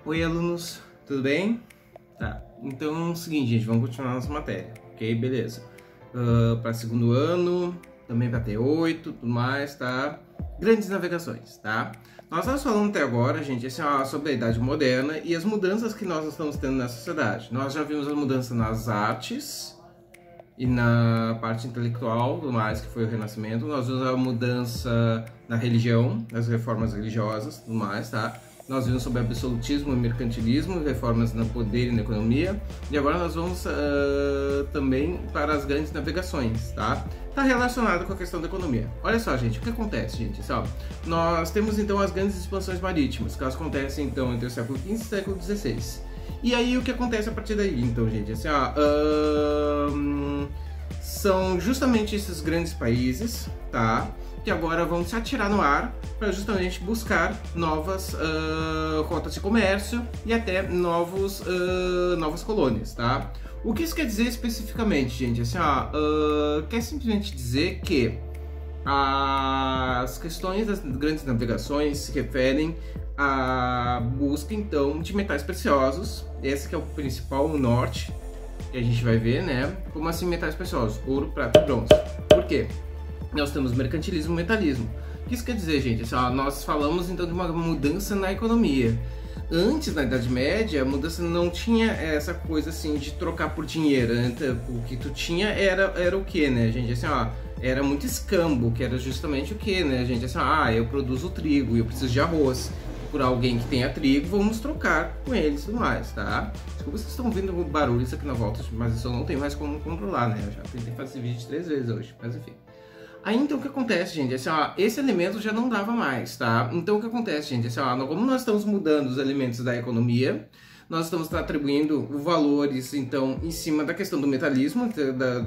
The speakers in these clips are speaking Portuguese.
Oi, alunos, tudo bem? Tá, então é o seguinte, gente, vamos continuar nossa matéria, ok? Beleza. Para segundo ano, também para T8, tudo mais, tá? Grandes navegações, tá? Nós estamos falando até agora, gente, assim, sobre a Idade Moderna e as mudanças que nós estamos tendo na sociedade. Nós já vimos a mudança nas artes e na parte intelectual, tudo mais, que foi o Renascimento. Nós vimos a mudança na religião, nas reformas religiosas, tudo mais, tá? Nós vimos sobre absolutismo e mercantilismo, reformas no poder e na economia. E agora nós vamos também para as grandes navegações, tá? Está relacionado com a questão da economia. Olha só, gente, o que acontece, gente? Sabe? Nós temos então as grandes expansões marítimas, que elas acontecem então entre o século XV e o século XVI. E aí o que acontece a partir daí, então, gente? Assim, são justamente esses grandes países, tá? Que agora vão se atirar no ar para justamente buscar novas rotas de comércio e até novas colônias, tá? O que isso quer dizer especificamente, gente? Assim, quer simplesmente dizer que as questões das grandes navegações se referem à busca, então, de metais preciosos. Esse que é o principal, o norte, que a gente vai ver, né? Como assim metais preciosos? Ouro, prata e bronze. Por quê? Nós temos mercantilismo e metalismo. O que isso quer dizer, gente? Assim, nós falamos então de uma mudança na economia. Antes, na Idade Média, a mudança não tinha essa coisa assim de trocar por dinheiro. O que tu tinha era o que, né, gente? Assim, era muito escambo, que era justamente o que, né, gente? Assim, eu produzo trigo e eu preciso de arroz. Por alguém que tenha trigo, vamos trocar com eles e tudo mais, tá? Desculpa se vocês estão ouvindo barulho isso aqui na volta, mas isso eu não tenho mais como controlar, né? Eu já tentei fazer esse vídeo 3 vezes hoje, mas enfim. Aí então o que acontece, gente? Assim, esse elemento já não dava mais, tá? Então o que acontece, gente? Assim, como nós estamos mudando os elementos da economia, nós estamos atribuindo valores, então, em cima da questão do metalismo,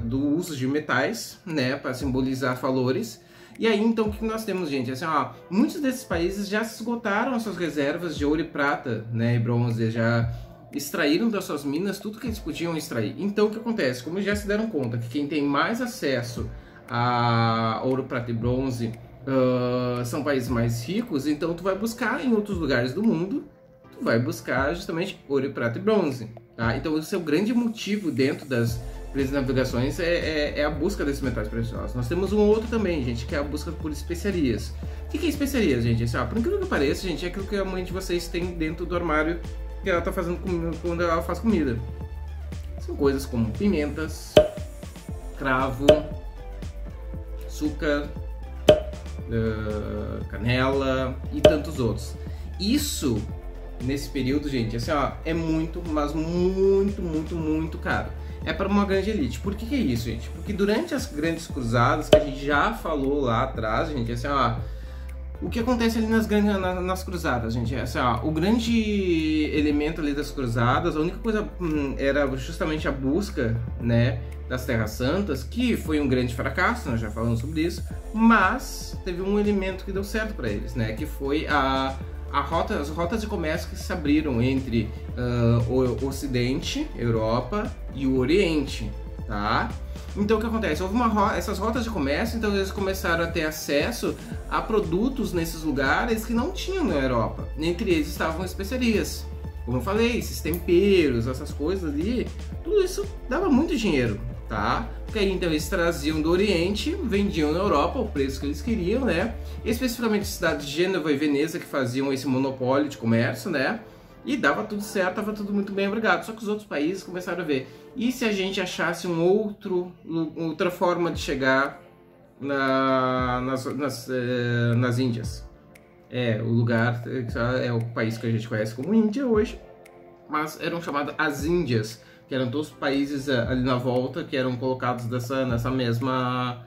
do uso de metais, né? Para simbolizar valores. E aí então o que nós temos, gente? Assim, muitos desses países já se esgotaram as suas reservas de ouro e prata, né? E bronze, já extraíram das suas minas tudo que eles podiam extrair. Então o que acontece? Como já se deram conta que quem tem mais acesso a ouro, prata e bronze são países mais ricos, então tu vai buscar em outros lugares do mundo, tu vai buscar justamente ouro, prata e bronze, tá? Então esse é o grande motivo dentro das grandes navegações é a busca desses metais preciosos. Nós temos um outro também, gente, que é a busca por especiarias. O que é especiarias, gente? Assim, por incrível que pareça, gente, é aquilo que a mãe de vocês tem dentro do armário que ela tá fazendo quando ela faz comida. São coisas como pimentas, cravo, açúcar, canela e tantos outros. Isso, nesse período, gente, assim, é muito, mas muito caro. É para uma grande elite. Por que é isso, gente? Porque durante as grandes cruzadas, que a gente já falou lá atrás, gente, assim, o que acontece ali nas cruzadas, gente, é assim, o grande elemento ali das cruzadas, a única coisa era justamente a busca, né, das Terras Santas, que foi um grande fracasso, nós já falamos sobre isso, mas teve um elemento que deu certo para eles, né, que foi as rotas de comércio que se abriram entre o Ocidente, Europa e o Oriente, tá? Então o que acontece? Houve essas rotas de comércio, então eles começaram a ter acesso a produtos nesses lugares que não tinham na Europa. Entre eles estavam especiarias. Como eu falei, esses temperos, essas coisas ali, tudo isso dava muito dinheiro, tá? Porque aí então eles traziam do Oriente, vendiam na Europa o preço que eles queriam, né? Especificamente as cidades de Gênova e Veneza que faziam esse monopólio de comércio, né? E dava tudo certo, estava tudo muito bem, obrigado. Só que os outros países começaram a ver. E se a gente achasse outra forma de chegar nas Índias? O lugar é o país que a gente conhece como Índia hoje, mas eram chamadas as Índias, que eram todos os países ali na volta que eram colocados nessa mesma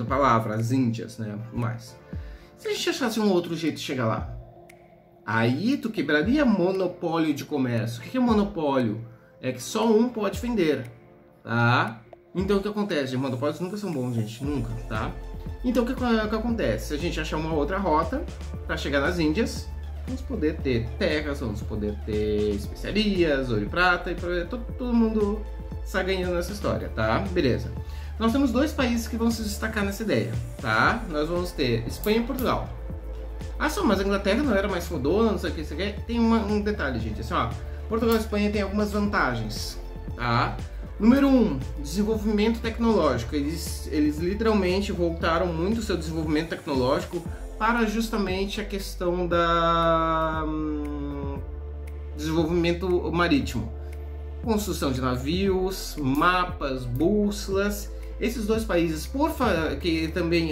palavra, as Índias, né? Mais. Se a gente achasse um outro jeito de chegar lá, aí tu quebraria monopólio de comércio. O que é monopólio? É que só um pode vender, tá? Então o que acontece? Monopólios nunca são bons, gente, nunca, tá? Então o que acontece? Se a gente achar uma outra rota para chegar nas Índias, vamos poder ter terras, vamos poder ter especiarias, ouro e prata, e todo mundo sai ganhando nessa história, tá? Beleza. Nós temos dois países que vão se destacar nessa ideia, tá? Nós vamos ter Espanha e Portugal. Ah, só, mas a Inglaterra não era mais fodona, não sei o que, isso aqui. Tem um detalhe, gente, assim, ó. Portugal e Espanha tem algumas vantagens, tá? Número 1, desenvolvimento tecnológico. Eles literalmente voltaram muito o seu desenvolvimento tecnológico para justamente a questão da desenvolvimento marítimo. Construção de navios, mapas, bússolas. Esses dois países, que também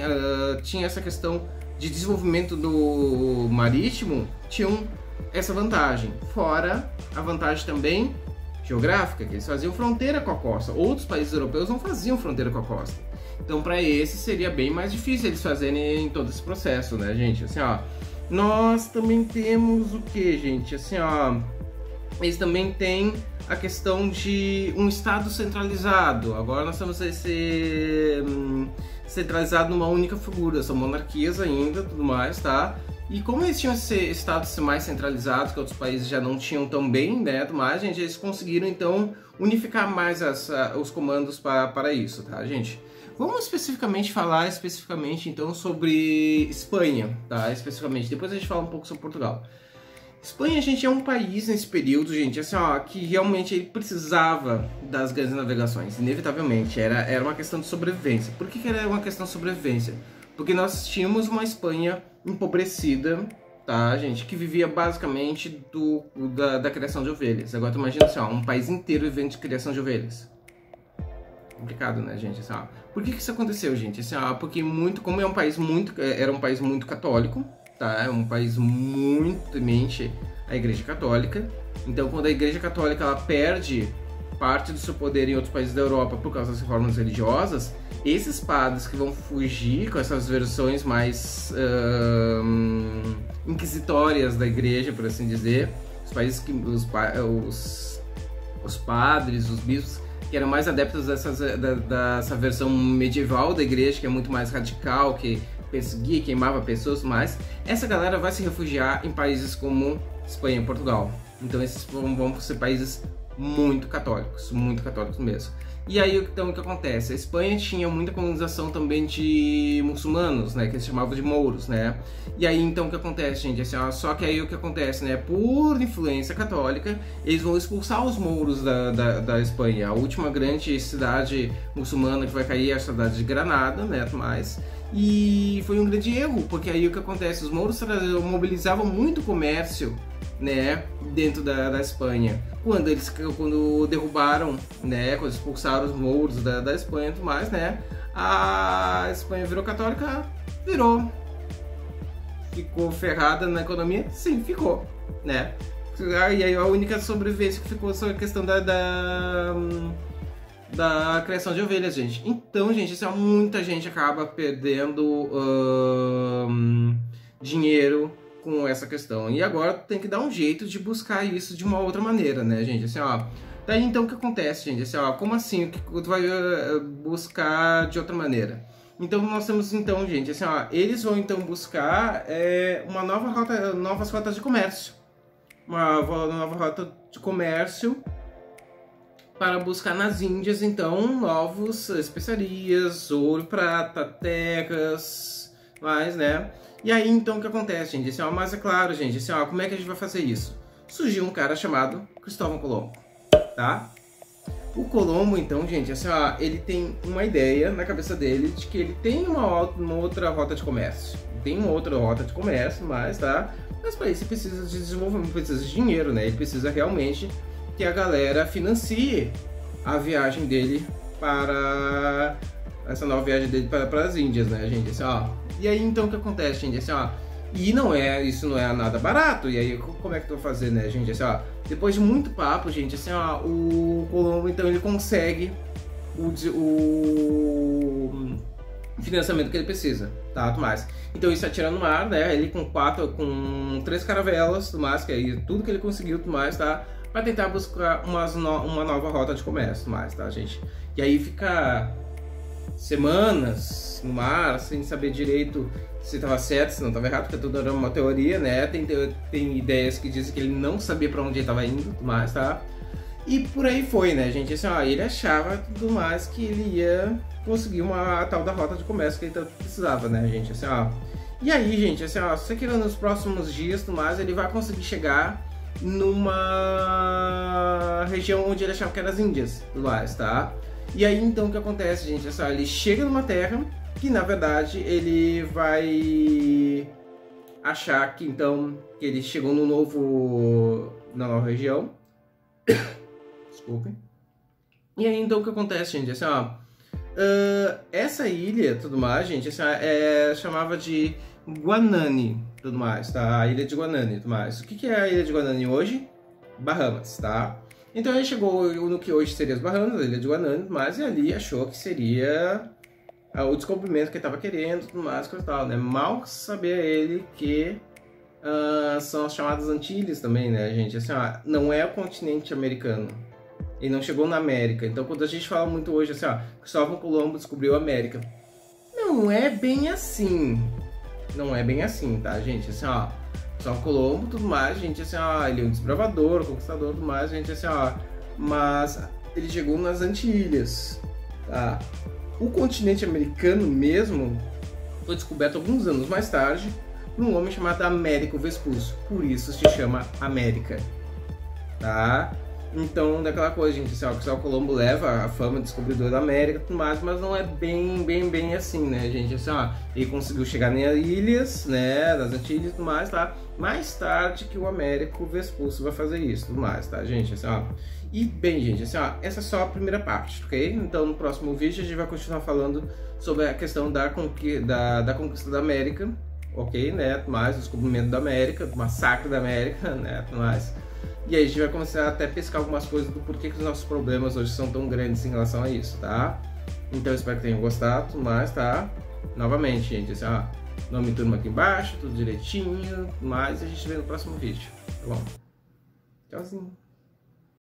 tinha essa questão de desenvolvimento do marítimo, tinham essa vantagem. Fora a vantagem também geográfica, que eles faziam fronteira com a costa. Outros países europeus não faziam fronteira com a costa. Então, para esses seria bem mais difícil eles fazerem todo esse processo, né, gente? Assim, ó, nós também temos o que, gente? Assim, ó, eles também têm a questão de um Estado centralizado. Agora nós estamos centralizado numa única figura. São monarquias ainda, tudo mais, tá? E como eles tinham esse estados mais centralizados, que outros países já não tinham tão bem, né, tudo mais, gente, eles conseguiram, então, unificar mais os comandos para isso, tá, gente? Vamos falar especificamente, então, sobre Espanha, tá, especificamente. Depois a gente fala um pouco sobre Portugal. Espanha, gente, é um país nesse período, gente, assim, ó, que realmente ele precisava das grandes navegações, inevitavelmente, era uma questão de sobrevivência. Por que era uma questão de sobrevivência? Porque nós tínhamos uma Espanha empobrecida, tá, gente, que vivia basicamente da criação de ovelhas. Agora tu imagina assim, ó, um país inteiro vivendo de criação de ovelhas. Complicado, né, gente? Assim, ó, por que isso aconteceu, gente? Assim, ó, porque como era um país muito católico, tá? É um país muito temente à Igreja Católica. Então, quando a Igreja Católica ela perde parte do seu poder em outros países da Europa por causa das reformas religiosas, esses padres que vão fugir com essas versões mais inquisitórias da Igreja, por assim dizer, os países que os padres, os bispos que eram mais adeptos dessa versão medieval da Igreja, que é muito mais radical, que perseguia, queimava pessoas, mas essa galera vai se refugiar em países como Espanha e Portugal. Então esses vão ser países muito católicos mesmo. E aí então o que acontece? A Espanha tinha muita colonização também de muçulmanos, né, que eles chamavam de mouros, né? E aí então o que acontece, gente? Assim, ó, só que aí o que acontece, né? Por influência católica, eles vão expulsar os mouros da Espanha. A última grande cidade muçulmana que vai cair é a cidade de Granada, né? E foi um grande erro, porque aí o que acontece? Os mouros mobilizavam muito comércio, né, dentro da Espanha. Quando derrubaram, né, quando expulsaram os mouros da Espanha e tudo mais, né, a Espanha virou católica, ficou ferrada na economia? Sim, ficou, né. E aí a única sobrevivência que ficou foi a questão da criação de ovelhas, gente. Então, gente, assim, muita gente acaba perdendo dinheiro com essa questão. E agora tem que dar um jeito de buscar isso de uma outra maneira, né, gente? Assim, ó. Daí então o que acontece, gente? Assim, ó, como assim? O que tu vai buscar de outra maneira? Então nós temos, então, gente, assim, ó, eles vão então buscar novas rotas de comércio. Uma nova rota de comércio para buscar nas Índias, então, novas especiarias, ouro, prata, terras, mais, né? E aí, então, o que acontece, gente? Assim, ó, mas é claro, gente, assim, ó, como é que a gente vai fazer isso? Surgiu um cara chamado Cristóvão Colombo, tá? O Colombo, então, gente, assim, ó, ele tem uma ideia na cabeça dele de que ele tem uma outra rota de comércio. Tem uma outra rota de comércio, mas, tá? Mas para isso precisa de desenvolvimento, precisa de dinheiro, né? Ele precisa realmente que a galera financie a viagem dele para essa nova viagem dele para as Índias, né, gente? Assim, ó. E aí então o que acontece, gente? Assim, ó, e isso não é nada barato. E aí como é que eu vou fazer, né, gente? Assim, ó, depois de muito papo, gente, assim, ó, o Colombo então ele consegue o financiamento que ele precisa, tá, mais. Então isso atira no mar, né? Ele com 3 caravelas, tudo mais, que aí tudo que ele conseguiu, tudo mais, tá? Para tentar buscar uma nova rota de comércio, tudo mais, tá, gente? E aí fica semanas no mar, sem saber direito se estava certo, se não estava errado, porque tudo era uma teoria, né? Tem ideias que dizem que ele não sabia para onde ele estava indo, tudo mais, tá? E por aí foi, né, gente? Assim, ó, ele achava tudo mais que ele ia conseguir a tal da rota de comércio que ele precisava, né, gente? Assim, ó. E aí, gente, assim, ó, se você queira nos próximos dias, tudo mais, ele vai conseguir chegar numa região onde ele achava que era as Índias, tudo mais, tá? E aí, então, o que acontece, gente? Assim, ó, ele chega numa terra que, na verdade, ele vai achar que, então, que ele chegou na nova região. Desculpem. E aí, então, o que acontece, gente? Assim, ó, essa ilha, tudo mais, gente, assim, chamava de Guanani, tudo mais, tá? A ilha de Guanani, tudo mais. O que é a ilha de Guanani hoje? Bahamas, tá? Então ele chegou no que hoje seria as Bahamas, a ilha de Guanani, mas e ali achou que seria o descobrimento que ele estava querendo, tudo mais, coisa e tal, né? Mal sabia ele que são as chamadas Antilhas também, né, gente? Assim, ó, não é o continente americano. Ele não chegou na América. Então, quando a gente fala muito hoje assim, ó, Cristóvão Colombo descobriu a América. Não é bem assim. Não é bem assim, tá, gente? Assim, ó, Cristóvão Colombo, tudo mais, gente, assim, ó, ele é um desbravador, conquistador, tudo mais, gente, assim, ó, mas ele chegou nas Antilhas, tá? O continente americano mesmo foi descoberto alguns anos mais tarde por um homem chamado Américo Vespucci, por isso se chama América, tá? Então, daquela coisa, gente, assim, ó, Cristóvão Colombo leva a fama de descobridor da América e tudo mais, mas não é bem assim, né, gente? Assim, ó, ele conseguiu chegar nas ilhas, né, das Antilhas e tudo mais, tá? Mais tarde que o Américo Vespucci vai fazer isso, tudo mais, tá, gente? Assim, ó. E, bem, gente, assim, ó, essa é só a primeira parte, ok? Então, no próximo vídeo, a gente vai continuar falando sobre a questão da conquista da América, ok, né? Mais o descobrimento da América, do massacre da América, né? Tudo mais. E aí a gente vai começar até a pescar algumas coisas do porquê que os nossos problemas hoje são tão grandes em relação a isso, tá? Então eu espero que tenham gostado, mas tá? Novamente, gente, assim, ó, nome e turma aqui embaixo, tudo direitinho, mas a gente vê no próximo vídeo, tá bom? Tchauzinho!